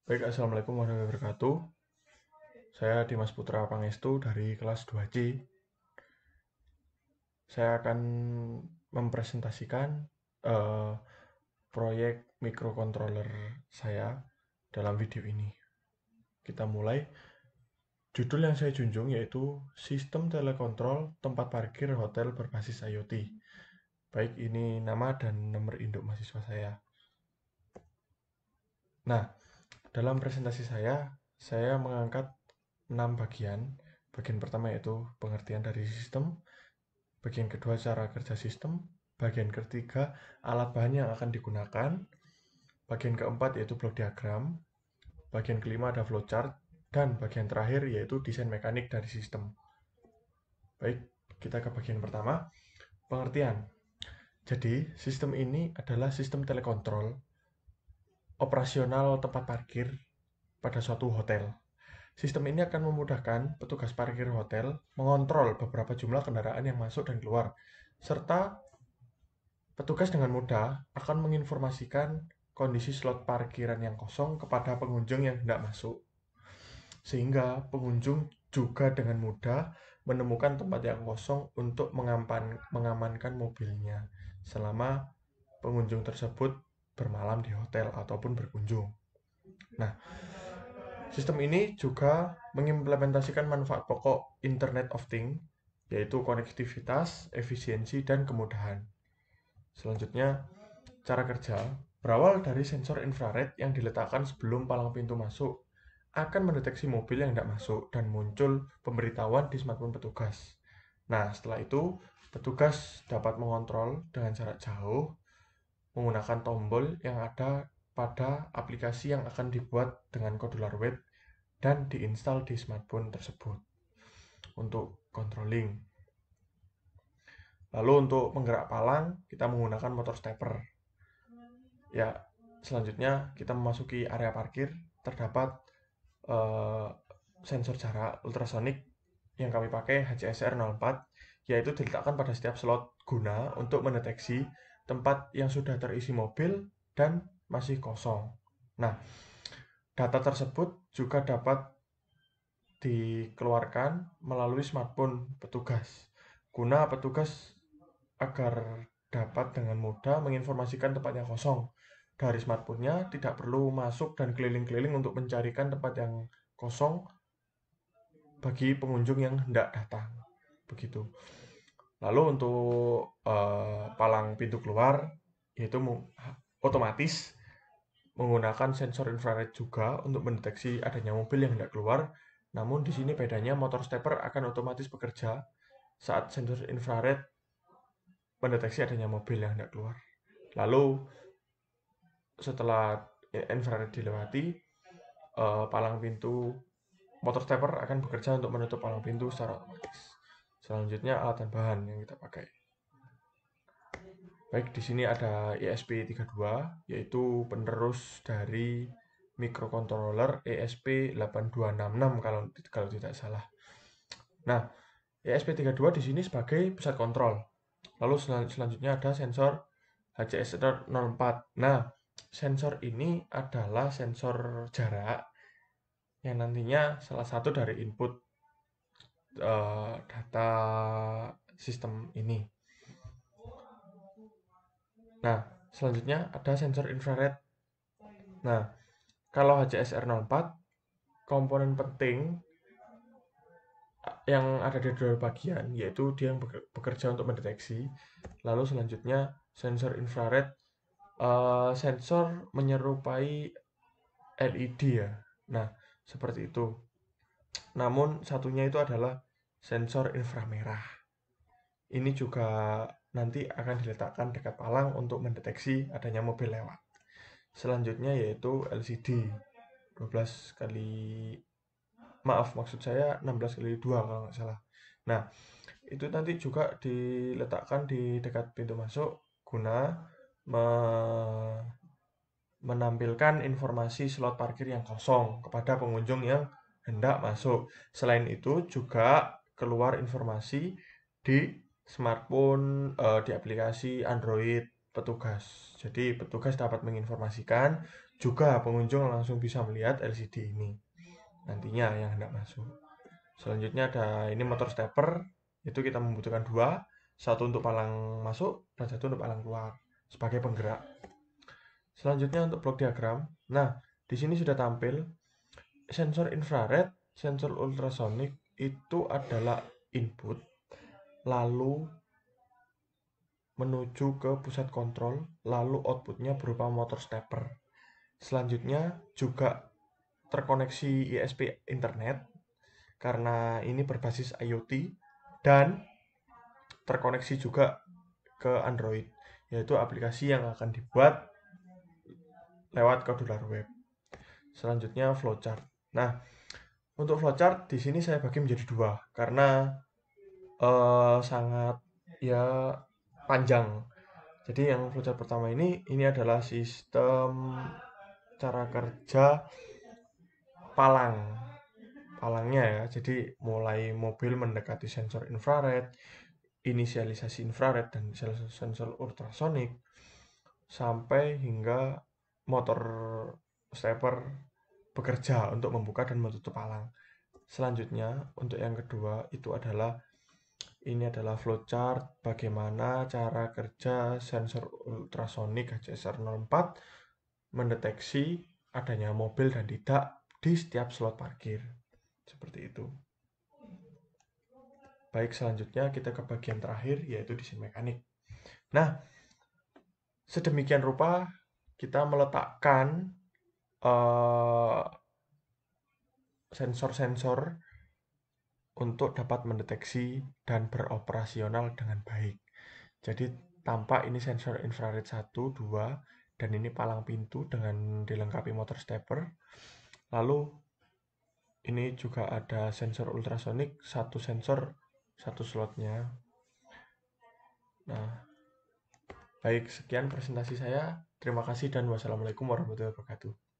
Baik, Assalamualaikum warahmatullahi wabarakatuh. Saya Dimas Putra Pangestu dari kelas 2C. Saya akan mempresentasikan eh, proyek microcontroller saya dalam video ini. Kita mulai. Judul yang saya junjung yaitu Sistem Telekontrol Tempat Parkir Hotel Berbasis IoT. Baik, ini nama dan nomor induk mahasiswa saya. Nah, dalam presentasi saya mengangkat 6 bagian. Bagian pertama yaitu pengertian dari sistem, bagian kedua cara kerja sistem, bagian ketiga alat bahan yang akan digunakan, bagian keempat yaitu blok diagram, bagian kelima ada flowchart, dan bagian terakhir yaitu desain mekanik dari sistem. Baik, kita ke bagian pertama, pengertian. Jadi, sistem ini adalah sistem telekontrol operasional tempat parkir pada suatu hotel. Sistem ini akan memudahkan petugas parkir hotel mengontrol beberapa jumlah kendaraan yang masuk dan keluar, serta petugas dengan mudah akan menginformasikan kondisi slot parkiran yang kosong kepada pengunjung yang hendak masuk, sehingga pengunjung juga dengan mudah menemukan tempat yang kosong untuk mengamankan mobilnya selama pengunjung tersebut bermalam di hotel ataupun berkunjung. Nah, sistem ini juga mengimplementasikan manfaat pokok Internet of Things, yaitu konektivitas, efisiensi, dan kemudahan. Selanjutnya, cara kerja berawal dari sensor infrared yang diletakkan sebelum palang pintu masuk akan mendeteksi mobil yang tidak masuk dan muncul pemberitahuan di smartphone petugas. Nah, setelah itu, petugas dapat mengontrol dengan jarak jauh menggunakan tombol yang ada pada aplikasi yang akan dibuat dengan kode web dan diinstal di smartphone tersebut untuk controlling. Lalu untuk penggerak palang, kita menggunakan motor stepper. Ya, selanjutnya kita memasuki area parkir, terdapat eh, sensor jarak ultrasonik yang kami pakai HCSR04, yaitu diletakkan pada setiap slot guna untuk mendeteksi tempat yang sudah terisi mobil dan masih kosong. Nah, data tersebut juga dapat dikeluarkan melalui smartphone petugas, guna petugas agar dapat dengan mudah menginformasikan tempat yang kosong. Dari smartphone-nya tidak perlu masuk dan keliling-keliling untuk mencarikan tempat yang kosong bagi pengunjung yang hendak datang. Begitu. Lalu untuk palang pintu keluar, yaitu otomatis menggunakan sensor infrared juga untuk mendeteksi adanya mobil yang hendak keluar. Namun di sini bedanya motor stepper akan otomatis bekerja saat sensor infrared mendeteksi adanya mobil yang hendak keluar. Lalu setelah infrared dilewati, palang pintu motor stepper akan bekerja untuk menutup palang pintu secara otomatis. Selanjutnya alat dan bahan yang kita pakai. Baik, di sini ada ESP32, yaitu penerus dari microcontroller ESP8266 kalau tidak salah. Nah, ESP32 di sini sebagai pusat kontrol. Lalu selanjutnya ada sensor HCSR04. Nah, sensor ini adalah sensor jarak yang nantinya salah satu dari input data sistem ini. Nah, selanjutnya ada sensor infrared. Nah, kalau HCSR04, komponen penting yang ada di dua bagian, yaitu dia yang bekerja untuk mendeteksi. Lalu selanjutnya sensor infrared, sensor menyerupai LED ya. Nah, seperti itu. Namun satunya itu adalah sensor inframerah. Ini juga nanti akan diletakkan dekat palang untuk mendeteksi adanya mobil lewat. Selanjutnya yaitu LCD 12 kali maksud saya 16 kali 2 kalau nggak salah. Nah, itu nanti juga diletakkan di dekat pintu masuk guna menampilkan informasi slot parkir yang kosong kepada pengunjung yang hendak masuk. Selain itu juga keluar informasi di smartphone, di aplikasi Android petugas. Jadi petugas dapat menginformasikan Juga pengunjung langsung bisa melihat LCD ini nantinya yang hendak masuk. Selanjutnya ada ini motor stepper, itu kita membutuhkan dua, satu untuk palang masuk dan satu untuk palang keluar sebagai penggerak. Selanjutnya untuk blok diagram. Nah, di sini sudah tampil sensor infrared, sensor ultrasonic itu adalah input, lalu menuju ke pusat kontrol, lalu outputnya berupa motor stepper. Selanjutnya juga terkoneksi ISP internet karena ini berbasis IoT dan terkoneksi juga ke Android, yaitu aplikasi yang akan dibuat lewat Kodular Web. Selanjutnya flowchart. Nah, untuk flowchart di sini saya bagi menjadi dua karena sangat ya panjang. Jadi yang flowchart pertama ini adalah sistem cara kerja palang. Palangnya ya. Jadi mulai mobil mendekati sensor infrared, inisialisasi infrared dan sensor ultrasonik sampai hingga motor stepper bekerja untuk membuka dan menutup palang. Selanjutnya untuk yang kedua itu adalah ini adalah flowchart bagaimana cara kerja sensor ultrasonik HCSR04 mendeteksi adanya mobil dan tidak di setiap slot parkir. Seperti itu. Baik, selanjutnya kita ke bagian terakhir yaitu desain mekanik. Nah, sedemikian rupa kita meletakkan sensor-sensor untuk dapat mendeteksi dan beroperasional dengan baik. Jadi tampak ini sensor infrared 1, 2, dan ini palang pintu dengan dilengkapi motor stepper. Lalu ini juga ada sensor ultrasonik, satu sensor, satu slotnya. Nah, baik, sekian presentasi saya. Terima kasih dan wassalamualaikum warahmatullahi wabarakatuh.